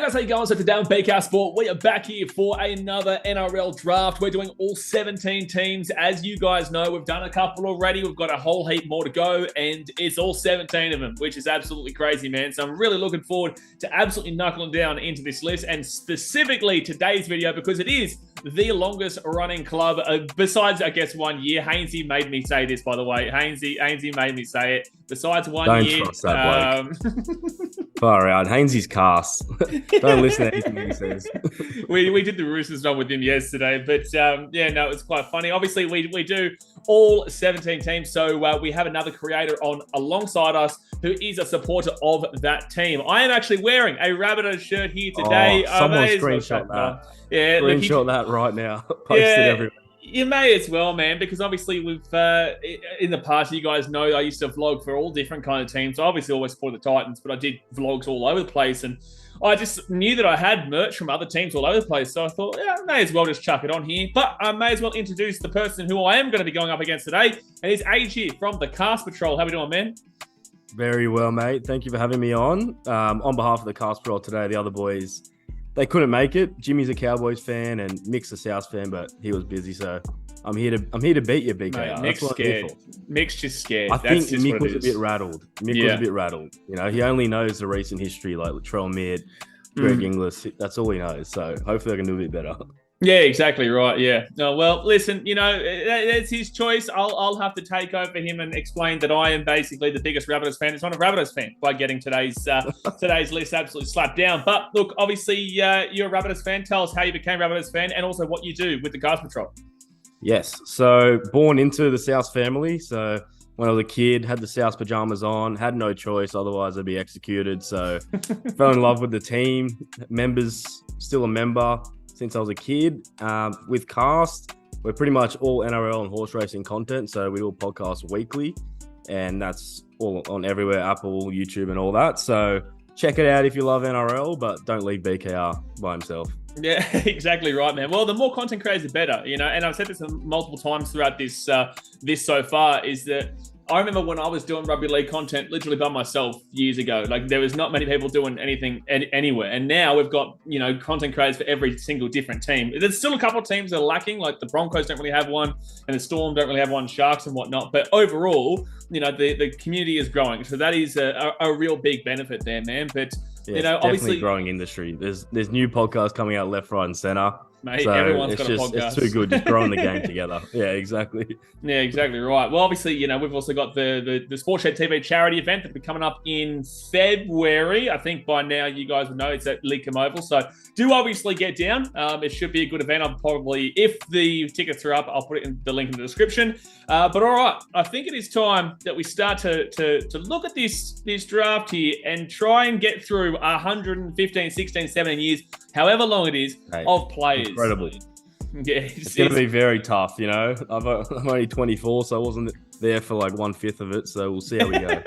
Guys, how you going? So today on BKRsport, we are back here for another NRL draft. We're doing all 17 teams. As you guys know, we've done a couple already. We've got a whole heap more to go, and it's all 17 of them, which is absolutely crazy, man. So I'm really looking forward to absolutely knuckling down into this list, and specifically today's video, because it is the longest running club, besides, I guess, 1 year. Hainsey made me say this, by the way. Hainsey made me say it. Besides 1 year. Don't trust that bloke. Far out. Hainsey's cast. Don't listen to anything he says. we did the Roosters one with him yesterday, but no, it's quite funny. Obviously, we do all 17 teams, so we have another creator on alongside us who is a supporter of that team. I am actually wearing a Rabbitohs shirt here today. Someone screenshot that. Yeah, screenshot that right now. Post it everywhere. You may as well, man, because obviously we've, in the past, you guys know I used to vlog for all different kind of teams. So obviously always support the Titans, but I did vlogs all over the place. And I just knew that I had merch from other teams all over the place. So I thought, yeah, I may as well just chuck it on here. But I may as well introduce the person who I am going to be going up against today. And it's Age here from the Cast Patrol. How we doing, man? Very well, mate. Thank you for having me on. On behalf of the Cast Patrol today, the other boys, they couldn't make it. Jimmy's a Cowboys fan and Mick's a South fan, but he was busy, so I'm here to beat you, BKR. Mate, Mick's scared. Mick's just scared. I think Mick was a bit rattled. Mick was a bit rattled. You know, he only knows the recent history, like Latrell Mead, Greg Inglis. That's all he knows. So hopefully I can do a bit better. Yeah, exactly right. Yeah. No, well, listen, you know, it's his choice. I'll have to take over him and explain that I am basically the biggest Rabbitohs fan. It's not a Rabbitohs fan by getting today's list absolutely slapped down. But look, obviously, you're a Rabbitohs fan. Tell us how you became a Rabbitohs fan and also what you do with the Cast Patrol. Yes. So born into the South family. So when I was a kid, had the South pajamas on, had no choice. Otherwise, I'd be executed. So fell in love with the team. Members, still a member since I was a kid. With Cast, we're pretty much all NRL and horse racing content. So we do a podcast weekly, and that's all on everywhere, Apple, YouTube, and all that. So check it out if you love NRL, but don't leave BKR by himself. Yeah, exactly right, man. Well, the more content creators, the better, you know. And I've said this multiple times throughout this so far, is that I remember when I was doing rugby league content literally by myself years ago. Like, there was not many people doing anything anywhere. And now we've got, you know, content creators for every single different team. There's still a couple of teams that are lacking, like the Broncos don't really have one, and the Storm don't really have one, Sharks and whatnot. But overall, you know, the community is growing. So that is a real big benefit there, man. But, yeah, you know, obviously growing industry. There's new podcasts coming out left, right, and center. Mate, so everyone's got a podcast. It's too good, just growing the game together. Yeah, exactly. Yeah, exactly right. Well, obviously, you know, we've also got the Sportshed TV charity event that'll be coming up in February. I think by now you guys will know it's at Leakham Oval. So do obviously get down. It should be a good event. I'll probably, if the tickets are up, I'll put it in the link in the description. But all right, I think it is time that we start to look at this draft here and try and get through 115, 16, 17 years, however long it is, of players. Incredibly. Yeah, it's going to be very tough, you know. I'm only 24, so I wasn't there for like 1/5 of it, so we'll see how we go.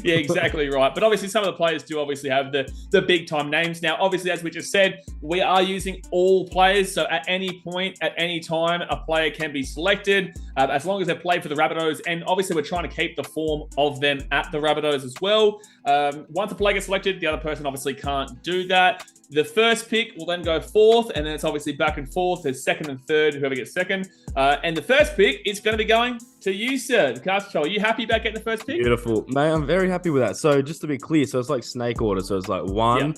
Yeah, exactly right. But obviously some of the players do obviously have the big time names. Now, obviously, as we just said, we are using all players. So at any point, at any time, a player can be selected as long as they play for the Rabbitohs. And obviously we're trying to keep the form of them at the Rabbitohs as well. Once a player gets selected, the other person obviously can't do that. The first pick will then go fourth, and then it's obviously back and forth. There's second and third, whoever gets second. And the first pick is going to be going to you, sir, the Cast Patrol. Are you happy about getting the first pick? Beautiful. Mate, I'm very happy with that. So just to be clear, so it's like snake order. So it's like 1,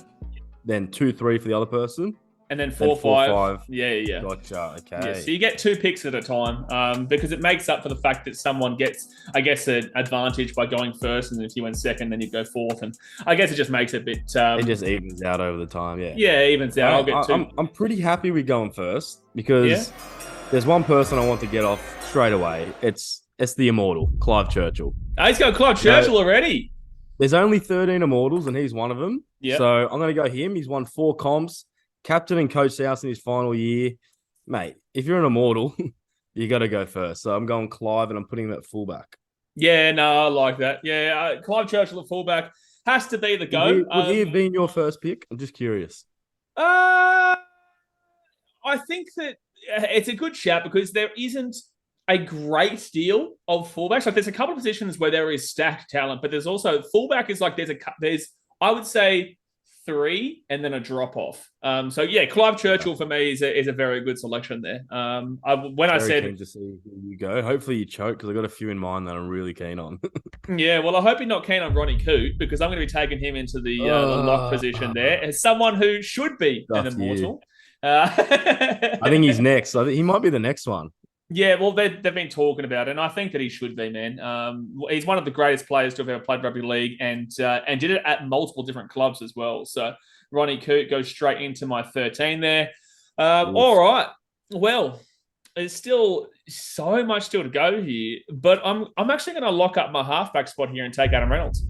then 2, 3 for the other person. And then 4, 5. Yeah. Gotcha. Okay. Yeah, so you get 2 picks at a time because it makes up for the fact that someone gets, I guess, an advantage by going first. And if you went second, then you go fourth. And I guess it just makes it a bit... it just evens out over the time, yeah. Yeah, evens out. I'll get 2. I'm pretty happy with going first because there's one person I want to get off straight away. It's the immortal, Clive Churchill. Oh, he's got Clive Churchill already. There's only 13 immortals, and he's one of them. Yeah. So I'm going to go him. He's won 4 comps. Captain and coach South in his final year. Mate, if you're an immortal, you got to go first. So I'm going Clive, and I'm putting him at fullback. Yeah, no, I like that. Yeah, Clive Churchill at fullback has to be the go. Would he have been your first pick? I'm just curious. I think that it's a good shout because there isn't a great deal of fullbacks. Like, there's a couple of positions where there is stacked talent, but there's also fullback is like there's I would say 3 and then a drop off. So yeah, Clive Churchill for me is a very good selection there. I said keen to see who you go. Hopefully you choke because I got a few in mind that I'm really keen on. yeah, well, I hope you're not keen on Ronnie Coote because I'm going to be taking him into the lock position there as someone who should be an immortal. I think he's next. I think he might be the next one. Yeah, well, they've been talking about it, and I think that he should be, man. He's one of the greatest players to have ever played rugby league, and did it at multiple different clubs as well. So Ronnie Coote goes straight into my 13 there. All right, well, there's still so much still to go here, but I'm actually going to lock up my halfback spot here and take Adam Reynolds.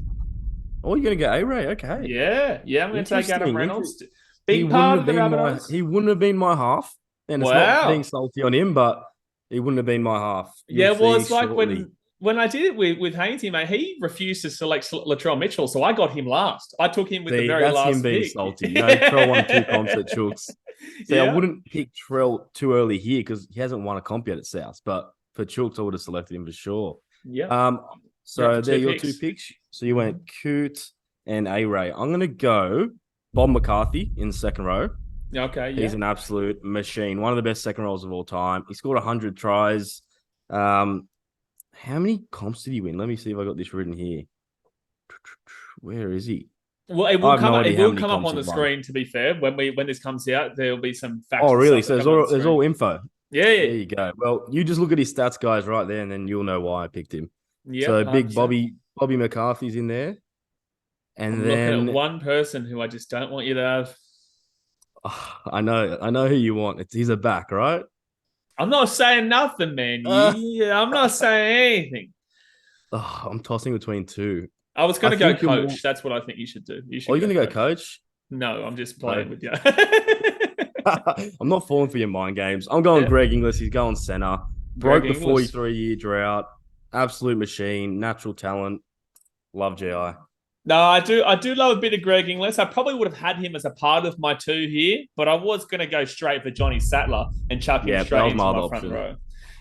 Oh, you're going to go A-Ray? Okay. Yeah, I'm going to take Adam Reynolds. Big part of the Rabbitohs. He wouldn't have been my half, and it's not being salty on him, but he wouldn't have been my half. Well, it's like when I did it with Hainsey, mate, he refused to select Latrell Mitchell, so I got him last. I took him with the very last pick. That's him being salty. Trell won 2 comps at Chooks. I wouldn't pick Trell too early here because he hasn't won a comp yet at South, but for Chooks, I would have selected him for sure. Yeah. So there are your 2 picks. So you went Coote and A-Ray. I'm going to go Bob McCarthy in the second row. Okay, yeah. He's an absolute machine. One of the best second rows of all time. He scored 100 tries. How many comps did he win? Let me see if I got this written here. Where is he? Well, it will come up on the screen, to be fair. When this comes out, there'll be some facts. Oh, really? So there's all info. Yeah. There you go. Well, you just look at his stats, guys, right there, and then you'll know why I picked him. Yeah. So big Bobby McCarthy's in there. And I'm then looking at one person who I just don't want you to have. Oh, I know who you want. He's a back, right? I'm not saying nothing, man. I'm not saying anything. I'm tossing between 2. I was going to go coach. That's what I think you should do. You're going to go coach? No, I'm just playing with you. I'm not falling for your mind games. I'm going Greg Inglis. He's going center. Broke the 43-year drought. Absolute machine. Natural talent. Love GI. No, I do love a bit of Greg Inglis. I probably would have had him as a part of my 2 here, but I was going to go straight for Johnny Sattler and chuck him straight into my front row.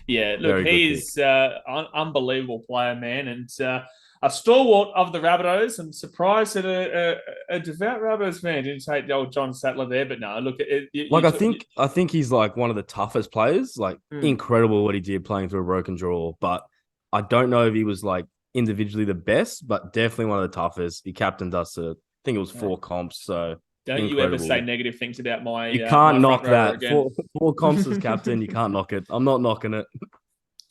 Yeah, look, he's an unbelievable player, man, and a stalwart of the Rabbitohs. I'm surprised that a devout Rabbitohs fan didn't take the old John Sattler there, but no, look, I think he's like one of the toughest players. Like incredible what he did playing through a broken jaw, but I don't know if he was like individually the best, but definitely one of the toughest. He captained us I think it was 4 comps. So don't you ever say negative things about my. You can't knock that. 4 comps as captain. You can't knock it. I'm not knocking it.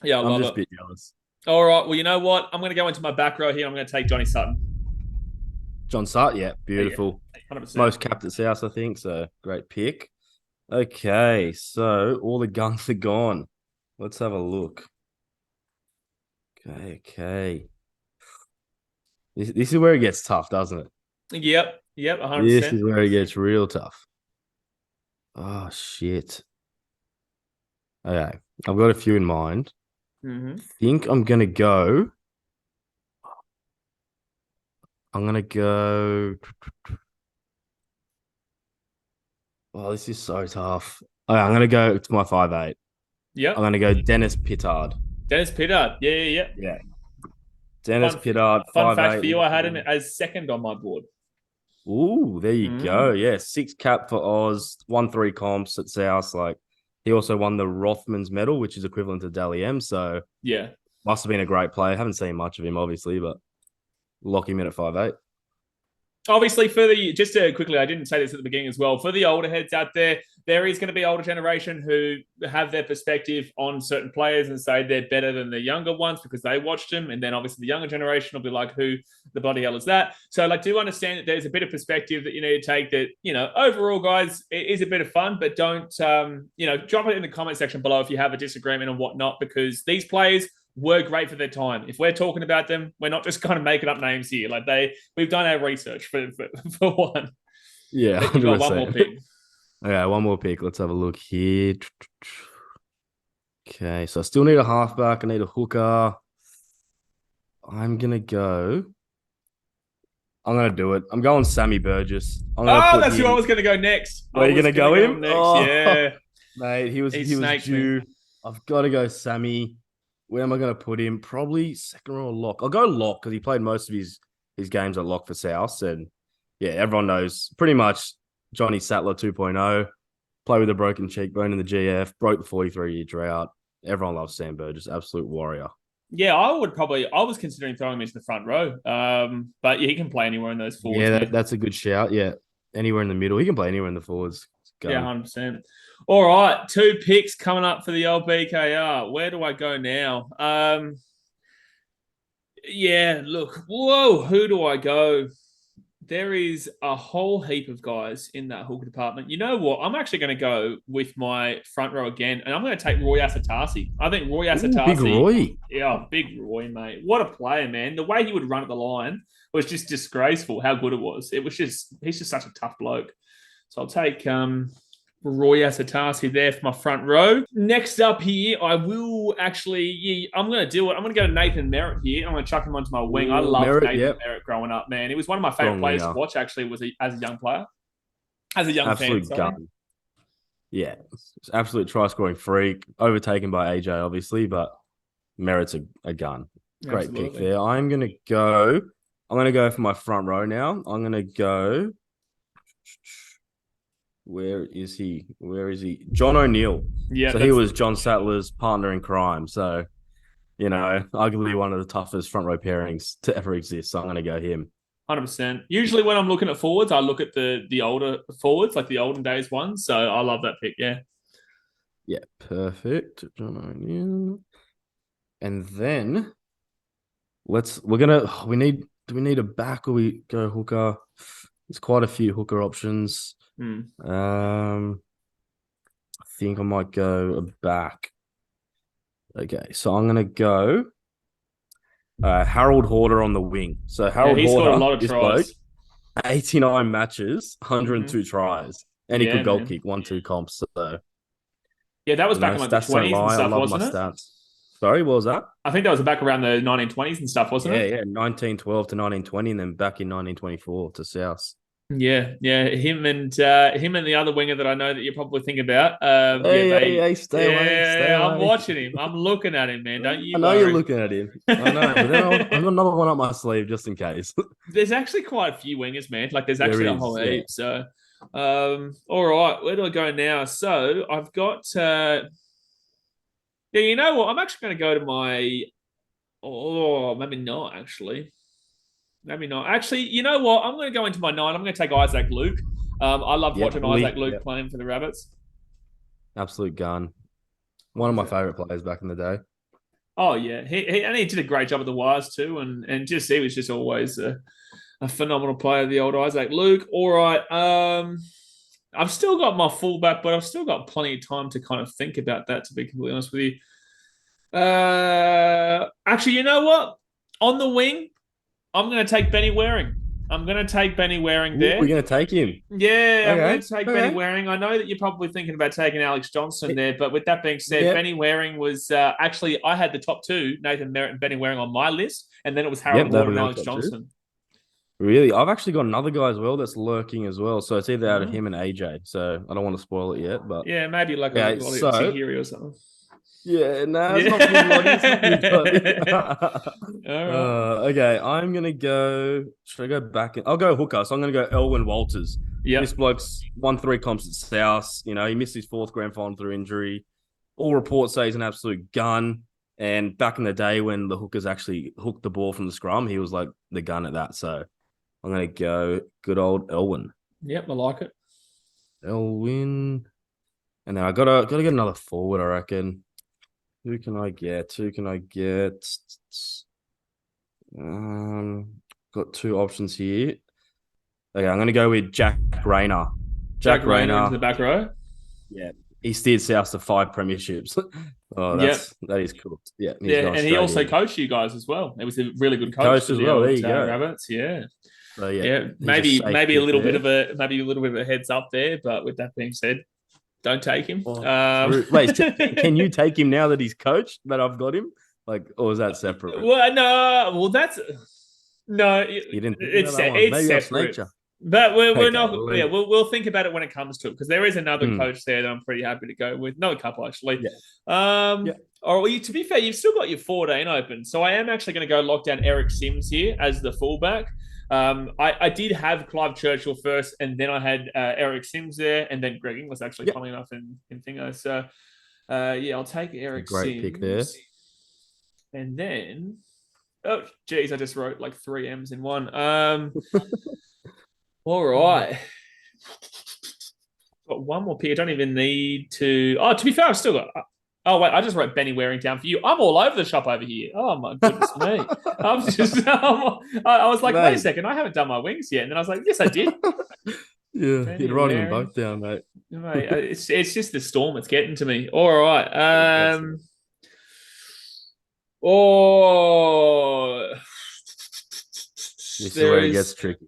Yeah, I'm just a bit jealous. All right. Well, you know what? I'm going to go into my back row here. I'm going to take Johnny Sutton. John Sutton, yeah, beautiful. Yeah, 100%. Most capped at South, I think. So great pick. Okay, so all the guns are gone. Let's have a look. Okay. This is where it gets tough, doesn't it? Yep, 100%. This is where it gets real tough. Oh, shit. Okay, I've got a few in mind. Mm-hmm. I think I'm going to go... Oh, this is so tough. Okay, I'm going to go to my 5'8". Yep. I'm going to go Dennis Pittard. Dennis Pittard. Yeah. Dennis Pittard, 5'8". Fun fact for you, I had him as second on my board. Ooh, there you go. Yeah, 6 cap for Oz, won 3 comps at South. Like, he also won the Rothmans medal, which is equivalent to Dally M. So, yeah, must have been a great player. Haven't seen much of him, obviously, but lock him in at 5'8". Obviously, just quickly, I didn't say this at the beginning as well. For the older heads out there, there is going to be older generation who have their perspective on certain players and say they're better than the younger ones because they watched them. And then obviously the younger generation will be like, who the bloody hell is that? So do understand that there's a bit of perspective that you need to take that, overall, guys, it is a bit of fun, but don't, drop it in the comment section below if you have a disagreement and whatnot, because these players were great for their time. If we're talking about them, we're not just kind of making up names here. We've done our research for one. Yeah, you got one more pick. Okay, one more pick. Let's have a look here. Okay, so I still need a halfback. I need a hooker. I'm gonna do it. I'm going Sammy Burgess. That's who I was gonna go next. Are you gonna go him? Next. Oh, yeah, mate, he was due. Me. I've got to go Sammy. Where am I going to put him? Probably second row lock. I'll go lock because he played most of his games at lock for South, and yeah, everyone knows pretty much Johnny Sattler 2.0, play with a broken cheekbone in the GF, broke the 43-year drought. Everyone loves Sam Burgess, absolute warrior. Yeah, I was considering throwing him into the front row. But yeah, he can play anywhere in those forwards. Yeah, that's a good shout. Yeah, anywhere in the middle. He can play anywhere in the forwards. Yeah, 100%. All right, 2 picks coming up for the old BKR. Where do I go now? Yeah, look, whoa, who do I go? There is a whole heap of guys in that hooker department. You know what? I'm actually going to go with my front row again, and I'm going to take Roy Asatasi. I think Roy Asatasi. Big Roy. Yeah, big Roy, mate. What a player, man. The way he would run at the line was just disgraceful how good it was. He's just such a tough bloke. So I'll take Roy Asatasi there for my front row. Next up here, I'm going to do it. I'm going to go to Nathan Merritt here. I'm going to chuck him onto my wing. I loved Nathan Merritt growing up, man. He was one of my favorite players to watch, actually, as a young player. As a young absolute fan. Gun. Yeah, absolute try-scoring freak. Overtaken by AJ, obviously, but Merritt's a gun. Great Absolutely. Pick there. I'm going to go for my front row now. I'm going to go... Where is he? John O'Neill. Yeah. So he was John Sattler's partner in crime. So, arguably one of the toughest front row pairings to ever exist. So I'm going to go him. 100%. Usually when I'm looking at forwards, I look at the older forwards, like the olden days ones. So I love that pick. Yeah. Yeah. Perfect. John O'Neill. And then do we need a back or we go hooker? There's quite a few hooker options. I think I might go a back. Okay, so I'm gonna go Harold Horder on the wing. So Harold Horder, scored a lot of tries. 89 matches, 102 tries, and he could goal kick 1-2 comps. So yeah, that was back in like the 20s and stuff, wasn't it? Stats. Sorry, what was that? I think that was back around the 1920s and stuff, wasn't it? Yeah, 1912 to 1920, and then back in 1924 to South. Yeah. Him and the other winger that I know that you're probably thinking about. Stay away. I'm watching him. I'm looking at him, man. Don't you? I know you're looking at him. I know, but then I've got another one up my sleeve just in case. There's actually quite a few wingers, man. Like there's actually a whole heap. So, all right, where do I go now? So I've got. You know what? I'm actually going to go to my. Oh, maybe not actually. Maybe not. Actually, you know what? I'm going to go into my 9. I'm going to take Isaac Luke. I loved watching Isaac Luke playing for the Rabbits. Absolute gun. One of my favourite players back in the day. Oh, yeah. He did a great job at the Wires too. And he was just always a phenomenal player, the old Isaac Luke. All right. I've still got my fullback, but I've still got plenty of time to kind of think about that, to be completely honest with you. Actually, you know what? On the wing, I'm going to take Benny Waring. I'm going to take Benny Waring there. We're going to take him. Yeah, I'm going to take Benny Waring. I know that you're probably thinking about taking Alex Johnson there, but with that being said, Benny Waring was actually, I had the top 2, Nathan Merritt and Benny Waring on my list, and then it was Harold Ward and Alex Johnson. Really? I've actually got another guy as well that's lurking as well, so it's either out of him and AJ, so I don't want to spoil it yet. But yeah, maybe like a Tahiri or something. Yeah, no, it's not good. Okay, I'm going to go... Should I go back? I'll go hooker. So I'm going to go Elwyn Walters. Yeah. This bloke's won 3 comps at South. He missed his 4th grand final through injury. All reports say he's an absolute gun. And back in the day when the hookers actually hooked the ball from the scrum, he was like the gun at that. So I'm going to go good old Elwyn. Yep, I like it. Elwyn. And then I gotta get another forward, I reckon. Who can I get? Got 2 options here. Okay, I'm going to go with Jack Rayner. Jack Rayner into the back row? Yeah. He steered South to 5 premierships. That is cool. Yeah. And he also coached you guys as well. It was a really good coach as well. There you go. Rabbits. Yeah. So, maybe a little bit of a heads up there, but with that being said, don't take him. Wait, can you take him now that he's coached, that I've got him? Or is that separate? Well, no. Well, that's... No, it's separate. But we're not... Yeah, we'll think about it when it comes to it, because there is another coach there that I'm pretty happy to go with. No, a couple, actually. Yeah. Or to be fair, you've still got your 14 open. So I am actually going to go lock down Eric Sims here as the fullback. I did have Clive Churchill first, and then I had Eric Sims there, and then Greg Inglis actually, Yep. funny enough, in Thingo. So, I'll take Eric Great Sims. pick there. And then, oh, geez, I just wrote like 3 M's in one. All right. Got one more pick. I don't even need to. Oh, to be fair, I've still got. Oh, wait, I just wrote Benny Waring down for you. I'm all over the shop over here. Oh, my goodness me. I'm just, I was like, wait a second, I haven't done my wings yet. And then I was like, yes, I did. Yeah, Benny you're writing them Waring. both down, mate. Mate, it's just the storm. It's getting to me. All right. Oh, This is where it gets tricky.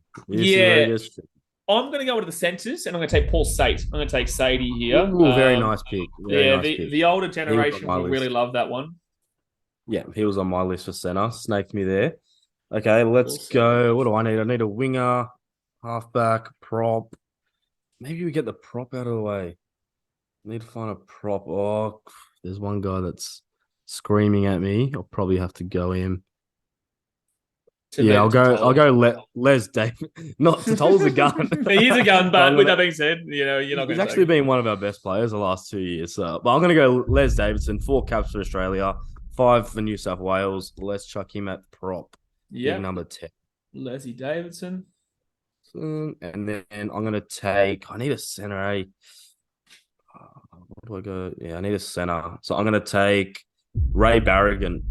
I'm going to go into the centres, and I'm going to take Paul Sate. I'm going to take Sadie here. Ooh, very nice pick. The older generation will really love that one. Yeah, he was on my list for centre. Snaked me there. Okay, let's go. What do I need? I need a winger, halfback, prop. Maybe we get the prop out of the way. Need to find a prop. Oh, there's one guy that's screaming at me. I'll probably have to go him. I'll go Les David. Not Tol's a gun. He's a gun, but with that being said, you're not going to. He's actually been one of our best players the last 2 years. But I'm going to go Les Davidson, 4 caps for Australia, 5 for New South Wales. Let's chuck him at prop. Yeah, number 10. Leslie Davidson. And then I'm going to take. I need a centre. What do I go? Yeah, I need a centre. So I'm going to take Ray Barnigan.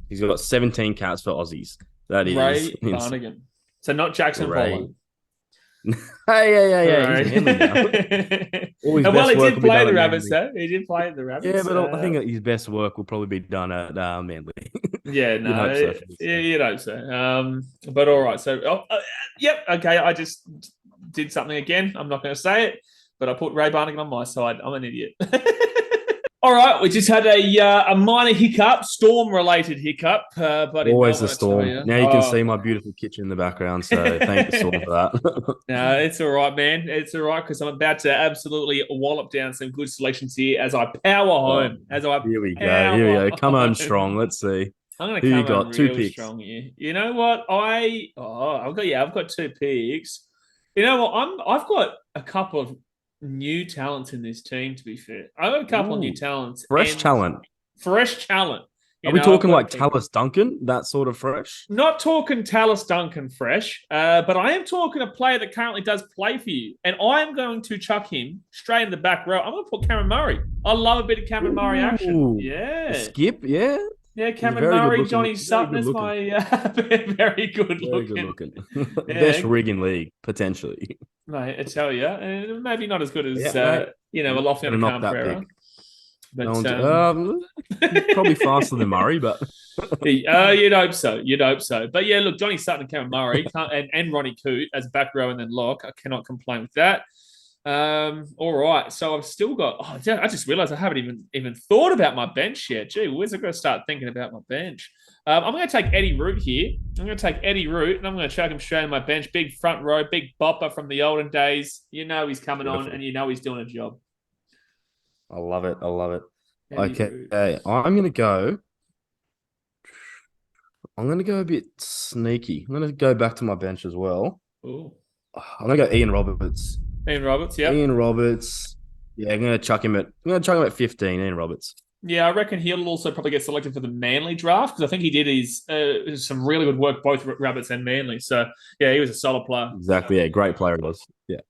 He's got 17 caps for Aussies. That is Ray Barnigan. So not Jackson Pollard. Hey. He's well, he did play the Rabbits, though. He did play the Rabbits. Yeah, but I think his best work will probably be done at Manly. Yeah, no. You'd hope so. But all right. So, yep. Okay. I just did something again. I'm not going to say it, but I put Ray Barnigan on my side. I'm an idiot. All right, we just had a minor hiccup, storm-related hiccup. But always the storm. Now you can see my beautiful kitchen in the background, so thank the storm for that. No, it's all right, man. It's all right, because I'm about to absolutely wallop down some good selections here as I power home. Here we go. Come home strong. Let's see. I'm going to come home real strong here. You know what? I've got 2 picks. You know what? I've got a couple of new talents in this team, to be fair. I've got a couple of new talents. Fresh talent. Are we talking like Tallis Duncan, that sort of fresh? Not talking Tallis Duncan fresh, but I am talking a player that currently does play for you, and I am going to chuck him straight in the back row. I'm going to put Cameron Murray. I love a bit of Cameron Murray action. Yeah. Skip, yeah. Yeah, Cameron Murray, Johnny Sutton is my very good looking. Best rig in league, potentially. Mate, I tell you, maybe not as good as a Lofton and Canberra. But probably faster than Murray, but you'd hope so. But yeah, look, Johnny Sutton and Cameron Murray and Ronnie Coote as back row and then lock. I cannot complain with that. All right, so I've still got. I just realised I haven't even thought about my bench yet. Gee, where's I got to start thinking about my bench? I'm going to take Eddie Root here. I'm going to take Eddie Root, and I'm going to chuck him straight on my bench. Big front row, big bopper from the olden days. You know he's coming on, and you know he's doing a job. I love it. Eddie Okay, I'm going to go. I'm going to go a bit sneaky. I'm going to go back to my bench as well. Ooh. I'm going to go Ian Roberts. Yeah. Ian Roberts. Yeah, I'm going to chuck him at 15. Ian Roberts. Yeah, I reckon he'll also probably get selected for the Manly draft because I think he did his some really good work both Rabbits and Manly. So yeah, he was a solid player. Exactly. Yeah, great player he was. Yeah.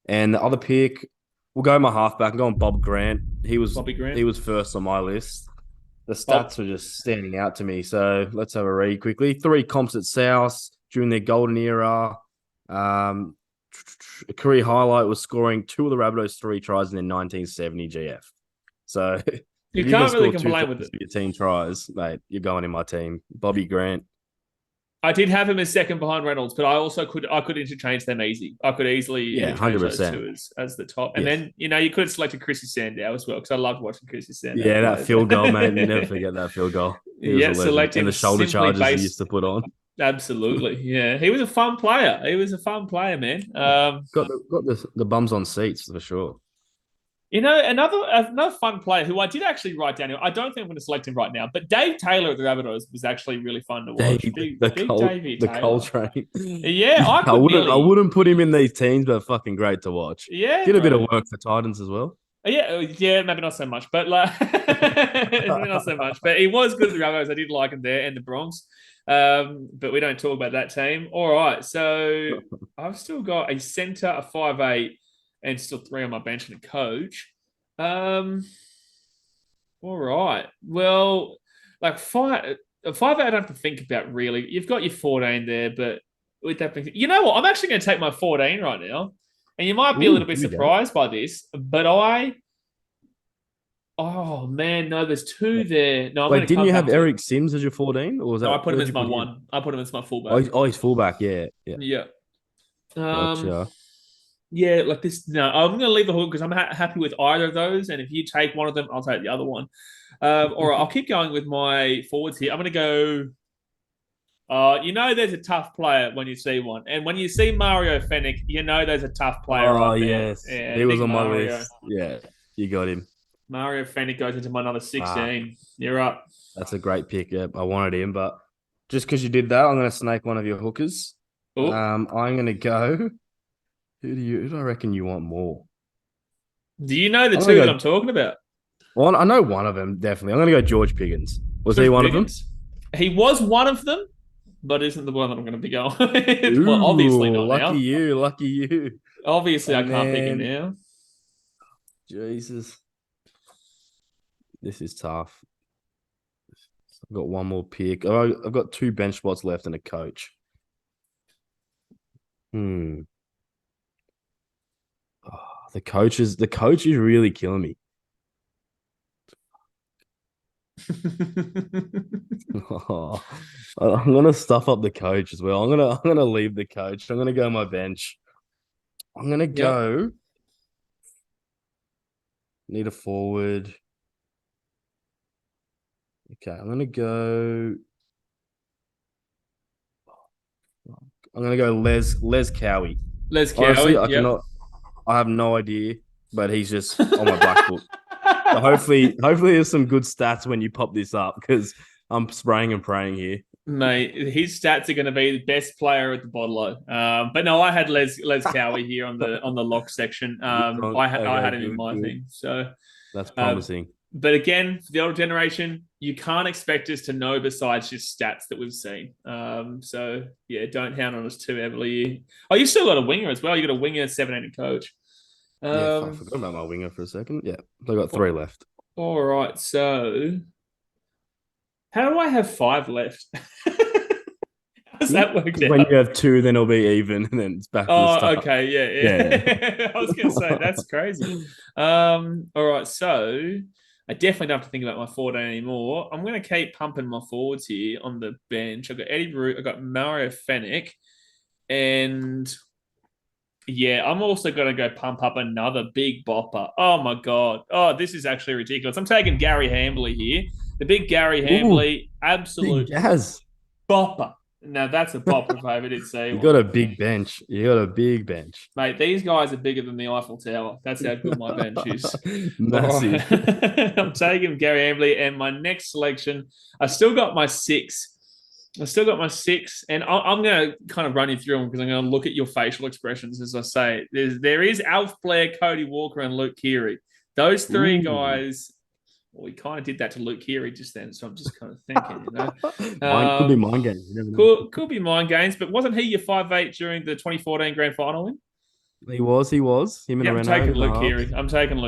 And the other pick, we'll go my halfback. I'm going Bob Grant. He was first on my list. The stats were just standing out to me. So let's have a read quickly. 3 comps at South during their golden era. A career highlight was scoring 2 of the Rabbitohs 3 tries in their 1970 GF. So you can't really complain with it. Your team tries, mate. You're going in my team. Bobby Grant. I did have him as second behind Reynolds, but I also could interchange them easy. I could easily interchange 100%. Those 2 as the top. And then, you could have selected Chrissy Sandow as well because I loved watching Chrissy Sandow. Yeah, that field goal, mate. You never forget that field goal. Select him. And the shoulder charges he used to put on. Absolutely, yeah. He was a fun player. Man. Got the bums on seats for sure. Another fun player who I did actually write down. I don't think I'm going to select him right now, but Dave Taylor at the Rabbitohs was actually really fun to watch. Big Davey the Taylor. Coltrane. Yeah, I wouldn't put him in these teams, but fucking great to watch. Yeah, did a bit of work for Titans as well. Yeah, maybe not so much, but maybe not so much. But he was good at the Rabbitohs. I did like him there and the Bronx. But we don't talk about that team. All right, so I've still got a centre, a 5'8", and still 3 on my bench and a coach. All right. Well, like 5'8", I don't have to think about really. You've got your 14 there, but with that, you know what? I'm actually going to take my 14 right now, and you might be a little bit surprised by this, but oh man, no, there's 2 there. No, didn't you have Eric Sims as your 14, or was that? No, I put him as my 1. I put him as my fullback. Oh, he's fullback. Yeah. Gotcha. Yeah, like this. No, I'm going to leave the hook because I'm happy with either of those. And if you take one of them, I'll take the other one. All right, I'll keep going with my forwards here. I'm going to go. There's a tough player when you see one, and when you see Mario Fenech, there's a tough player. Oh yes, yeah, he was on my list. Yeah, you got him. Mario Fenech goes into my number 16. You're up. That's a great pick. Yeah, I wanted him, but just because you did that, I'm going to snake one of your hookers. Ooh. I'm going to go. Who do I reckon you want more? Do you know the 2 that I'm talking about? Well, I know one of them, definitely. I'm going to go George Piggins. Was he one of them? He was one of them, but isn't the one that I'm going to be going with. Well, obviously not now. Lucky you. Obviously, I can't pick him now. Jesus. This is tough. I've got one more pick. I've got 2 bench spots left and a coach. The coach is really killing me. I'm gonna stuff up the coach as well. I'm gonna leave the coach. I'm gonna go my bench. I'm gonna go. Need a forward. Okay, I'm gonna go. I'm gonna go Les Cowie. Les Cowie. Honestly, I have no idea, but he's just on my black book. So hopefully there's some good stats when you pop this up because I'm spraying and praying here. Mate, his stats are going to be the best player at the bottom. But no, I had Les Cowie here on the lock section. I had him in my thing. So that's promising. But again, for the older generation, you can't expect us to know besides just stats that we've seen. So yeah, don't hound on us too heavily. Oh, you still got a winger as well. You got a winger, 17 coach. I forgot about my winger for a second. Yeah, I got 3 left. All right, so how do I have 5 left? How's that worked out? When you have 2, then it'll be even, and then it's back. Oh, okay, yeah. I was going to say that's crazy. All right, so I definitely don't have to think about my 14 anymore. I'm going to keep pumping my forwards here on the bench. I've got Eddie Root, I've got Mario Fenech, and yeah, I'm also going to go pump up another big bopper. Oh, my God. Oh, this is actually ridiculous. I'm taking Gary Hambley here. The big Gary Hambley, absolute bopper. Now, that's a bopper if I ever did see one. You got a big bench. Mate, these guys are bigger than the Eiffel Tower. That's how good my bench is. Massive. Right. I'm taking Gary Hambley, and my next selection, I still got my 6. And I'm going to kind of run you through them because I'm going to look at your facial expressions as I say it. There is Alf Blair, Cody Walker, and Luke Keary. Those 3 guys. Well, we kind of did that to Luke Keary just then, so I'm just kind of thinking, could be mind games. You never know. Could be mind games, but wasn't he your 5'8" during the 2014 grand final win? He was. Him and I'm taking Luke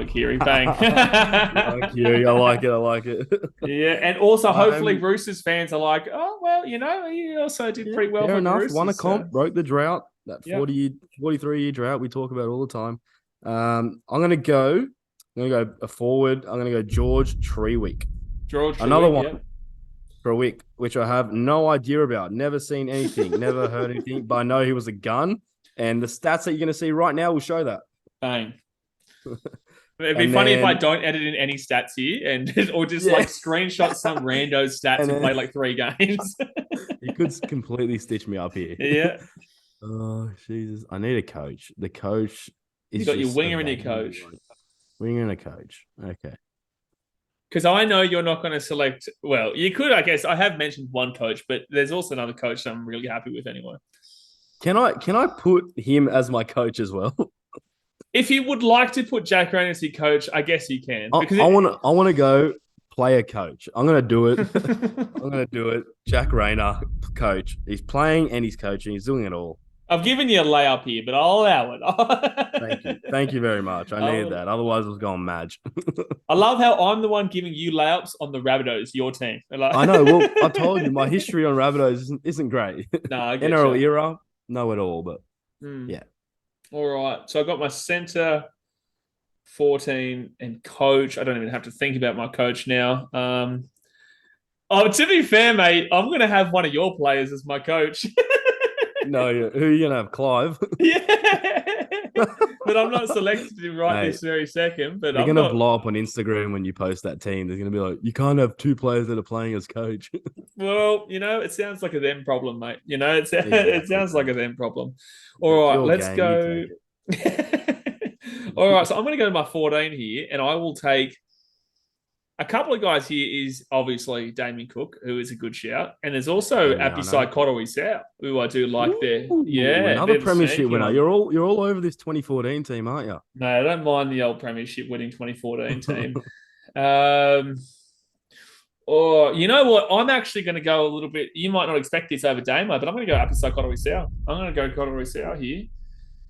Keary. Bang. I like it. Yeah, and also hopefully Roosters fans are like, oh, well, he also did pretty well. Fair for enough. The Roosters, won a comp, broke the drought, that 43-year drought we talk about all the time. I'm going to go a forward. I'm going to go George Trewick. Another one for a week, which I have no idea about. Never seen anything, never heard anything, but I know he was a gun. And the stats that you're going to see right now will show that. Bang. It'd be funny if I don't edit in any stats here or just like screenshot some rando stats and play like 3 games. You could completely stitch me up here. Yeah. Oh, Jesus. I need a coach. The coach is. You got your winger and your coach. Winger and a coach. Okay. Because I know you're not going to select. Well, you could, I guess. I have mentioned one coach, but there's also another coach that I'm really happy with anyway. Can I put him as my coach as well? If you would like to put Jack Rayner as your coach, I guess you can. I Because want to go player coach. I'm gonna do it. I'm gonna do it. Jack Rayner, coach. He's playing and he's coaching. He's doing it all. I've given you a layup here, but I'll allow it. Thank you. Thank you very much. I needed that. Otherwise, I was going mad. I love how I'm the one giving you layups on the Rabbitohs, your team. I know. Well, I told you my history on Rabbitohs isn't great. No, I get NRL you. era, no at all. But yeah. All right. So I got my center, 14, and coach. I don't even have to think about my coach now. To be fair, mate, I'm going to have one of your players as my coach. No, who are you gonna have? Clive? Yeah. But I'm not selected him right this very second. But they're gonna blow up on Instagram when you post that team. They're gonna be like, you can't have two players that are playing as coach. Well, it sounds like a them problem, mate. It sounds like a them problem. All right, let's go. All right, so I'm going to go to my 14 here, and I will take a couple of guys here. Is obviously Damien Cook, who is a good shout, and there's also Apisai Koroisau, who I do like there. Yeah, another premiership winner. You're all over this 2014 team, aren't you? No, I don't mind the old premiership winning 2014 team. Or you know what? I'm actually going to go a little bit. You might not expect this over Damo, but I'm going to go Apisai Koroisau. I'm going to go Koroisau here.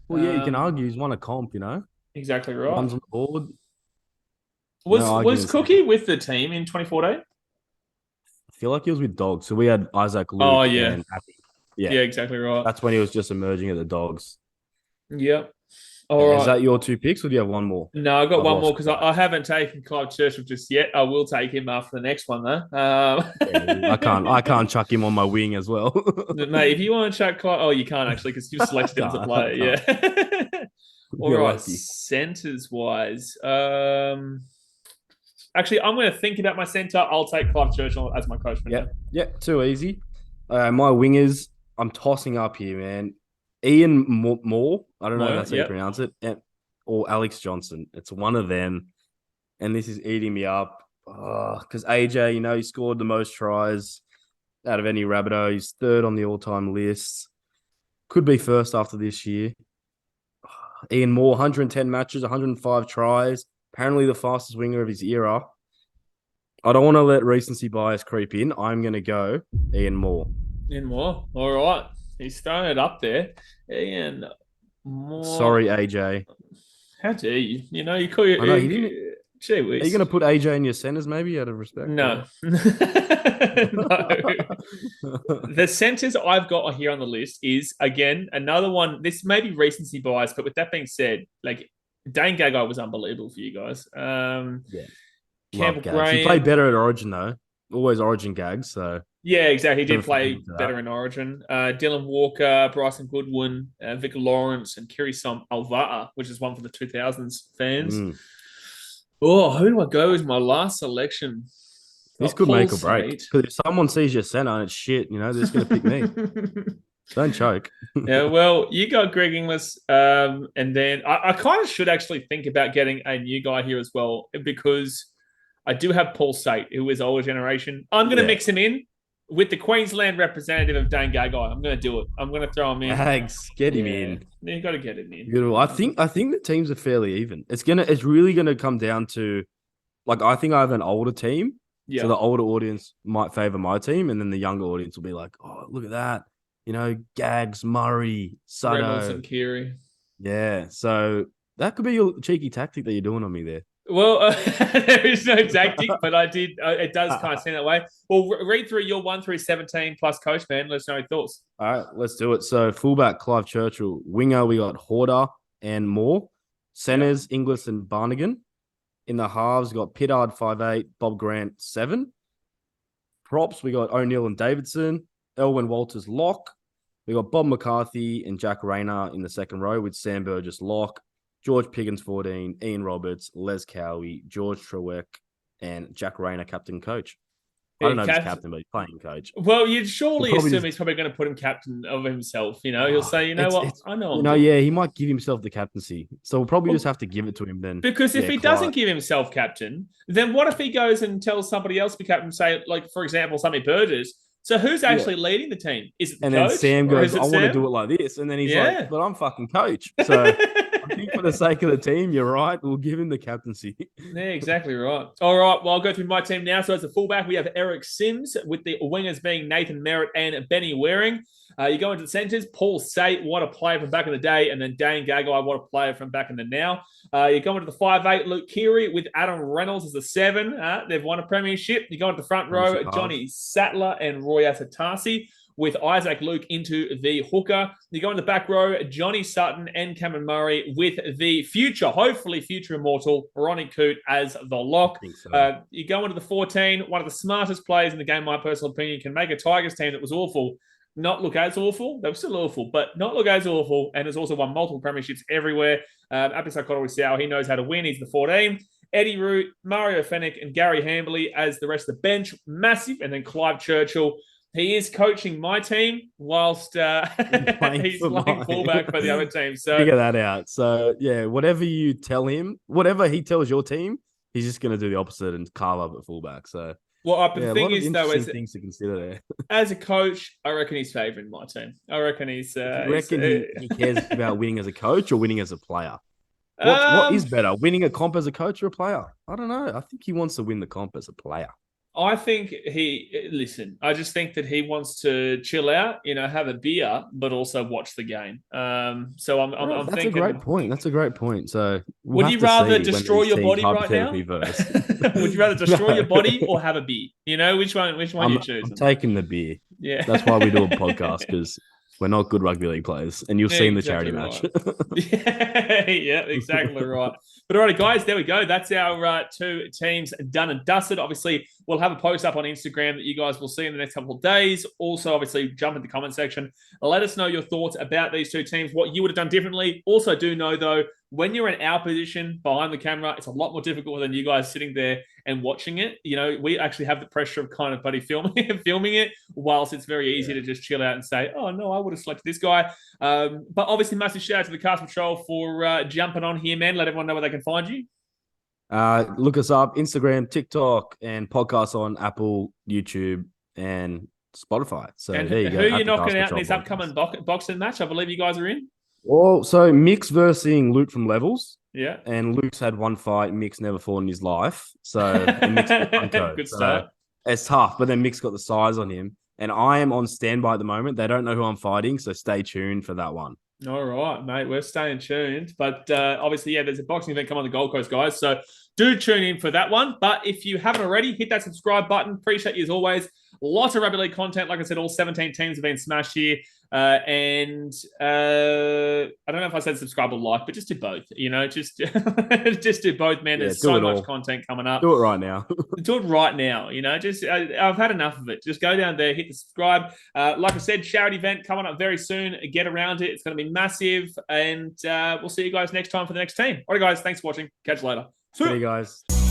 Well, yeah, you can argue he's won a comp, Exactly right. Runs on the board. Was Cookie with the team in 2014? I feel like he was with Dogs. So we had Isaac Luke. Oh, yeah. And yeah, exactly right. That's when he was just emerging at the Dogs. Yep. All right. Is that your two picks or do you have one more? No, I got one more because I haven't taken Clive Churchill just yet. I will take him after the next one, though. I can't chuck him on my wing as well. Mate, if you want to chuck Clive... you can't actually because you've selected him as a player. Yeah. All right, centres-wise. Actually, I'm going to think about my centre. I'll take Clive Churchill as my coach. Yep, too easy. My wingers, I'm tossing up here, man. Ian Moore, I don't know if that's how you pronounce it, or Alex Johnson. It's one of them, and this is eating me up. Because AJ, he scored the most tries out of any Rabbitoh. He's third on the all-time list. Could be first after this year. Ian Moore, 110 matches, 105 tries. Apparently the fastest winger of his era. I don't want to let recency bias creep in. I'm going to go Ian Moore. Ian Moore. All right. He's throwing it up there. Ian Moore. Sorry, AJ. How dare you? You call you... I know, he didn't... Gee whiz. Are you going to put AJ in your centres maybe out of respect? No. No. The centres I've got here on the list is, again, another one. This may be recency bias, but with that being said, Dane Gagai was unbelievable for you guys. Campbell Graham. He played better at Origin, though. Always Origin gags, so... Yeah, exactly. He did play better in Origin. Dylan Walker, Bryson Goodwin, Victor Lawrence, and Kirisom Alvaa, which is one for the 2000s fans. Oh, who do I go as my last selection? This could make or break. Because if someone sees your centre and it's shit, they're just going to pick me. Don't choke. Yeah, well, you got Greg Inglis, and then I kind of should actually think about getting a new guy here as well, because I do have Paul Sate, who is older generation. I'm going to mix him in with the Queensland representative of Dane Gagai. I'm going to do it. I'm going to throw him in. Hags, get him in. You got to get him in. Beautiful. I think the teams are fairly even. It's really going to come down to, I think I have an older team. Yeah. So the older audience might favor my team, and then the younger audience will be like, "Oh, look at that! Gags, Murray, Sutto, Reynolds, and Keary." Yeah. So that could be your cheeky tactic that you're doing on me there. Well, there is no tactic, but I did. It does kind of seem that way. Well, read through your 1 through 17 plus coach, man. Let us know your thoughts. All right, let's do it. So fullback Clive Churchill, winger we got Horder and Moore, centers Inglis and Barnigan. In the halves, we got Pittard 5'8", Bob Grant 7. Props, we got O'Neill and Davidson, Elwyn Walters lock. We got Bob McCarthy and Jack Rayner in the second row with Sam Burgess lock. George Piggins 14, Ian Roberts, Les Cowie, George Treweck, and Jack Rayner captain coach. I don't know if he's captain, but he's playing coach. Well, you'd surely assume just, he's probably going to put him captain of himself. He'll say, you know what, I know. He might give himself the captaincy. So we'll probably just have to give it to him then. Because if he doesn't give himself captain, then what if he goes and tells somebody else to be captain? Say, like for example, Sammy Burgess. So who's actually leading the team? Is it the coach? And then Sam goes, I want to do it like this. And then he's like, but I'm fucking coach. So I think for the sake of the team, you're right. We'll give him the captaincy. Yeah, exactly right. All right. Well, I'll go through my team now. So as a fullback, we have Eric Sims, with the wingers being Nathan Merritt and Benny Waring. You go into the centres, Paul Sate, what a player from back in the day, and then Dane Gagai, what a player from back in the now. You go into the 5'8", Luke Keary with Adam Reynolds as the 7. They've won a premiership. You go into the front row, Johnny Sattler and Roy Asatasi, with Isaac Luke into the hooker. You go in the back row, Johnny Sutton and Cameron Murray, with the hopefully future immortal, Ronnie Coote as the lock. So. You go into the 14, one of the smartest players in the game, my personal opinion, can make a Tigers team that was awful not look as awful. They were still awful, but not look as awful. And has also won multiple premierships everywhere. Apisai Korowisau, he knows how to win. He's the 14. Eddie Root, Mario Fennick, and Gary Hambley as the rest of the bench. Massive. And then Clive Churchill. He is coaching my team whilst he's playing fullback for the other team. So figure that out. So, yeah, whatever you tell him, whatever he tells your team, he's just going to do the opposite and carve up at fullback. So, well, the thing is, though, things to consider there. As a coach, I reckon he's favouring my team. I reckon he's. You reckon he cares about winning as a coach or winning as a player? What is better, winning a comp as a coach or a player? I don't know. I think he wants to win the comp as a player. I think I just think that he wants to chill out, have a beer, but also watch the game. So I'm thinking. That's a great point. That's a great point. So would you rather destroy your body right now? Would you rather destroy your body or have a beer? Which one you choose? I'm taking the beer. Yeah. That's why we do a podcast, because we're not good rugby league players, and you'll see in the charity match. Yeah, exactly right. But alrighty, guys, there we go. That's our 2 teams done and dusted. Obviously, we'll have a post up on Instagram that you guys will see in the next couple of days. Also, obviously, jump in the comment section. Let us know your thoughts about these 2 teams, what you would have done differently. Also, do know, though, when you're in our position behind the camera, it's a lot more difficult than you guys sitting there and watching it. We actually have the pressure of kind of filming it, whilst it's very easy to just chill out and say, oh, no, I would have selected this guy. But obviously, massive shout out to the Cast Patrol for jumping on here, man. Let everyone know where they can find you. Look us up, Instagram, TikTok, and podcasts on Apple, YouTube, and Spotify. So and there you go. Who are you knocking out in this upcoming boxing match? I believe you guys are in. Well, so Mick's versing Luke from Levels. Yeah. And Luke's had one fight. Mick's never fought in his life. So Mick's good start. It's tough, but then Mick's got the size on him. And I am on standby at the moment. They don't know who I'm fighting, so stay tuned for that one. All right, mate. We're staying tuned. But obviously, there's a boxing event coming on the Gold Coast, guys. So do tune in for that one. But if you haven't already, hit that subscribe button. Appreciate you as always. Lots of rugby league content. Like I said, all 17 teams have been smashed here. And I don't know if I said subscribe or like, but just do both. Just just do both, man. There's so much content coming up. Do it right now. Do it right now. I've had enough of it. Just go down there, hit the subscribe. Like I said, charity event coming up very soon. Get around it. It's going to be massive. And we'll see you guys next time for the next team. All right, guys. Thanks for watching. Catch you later. See you guys.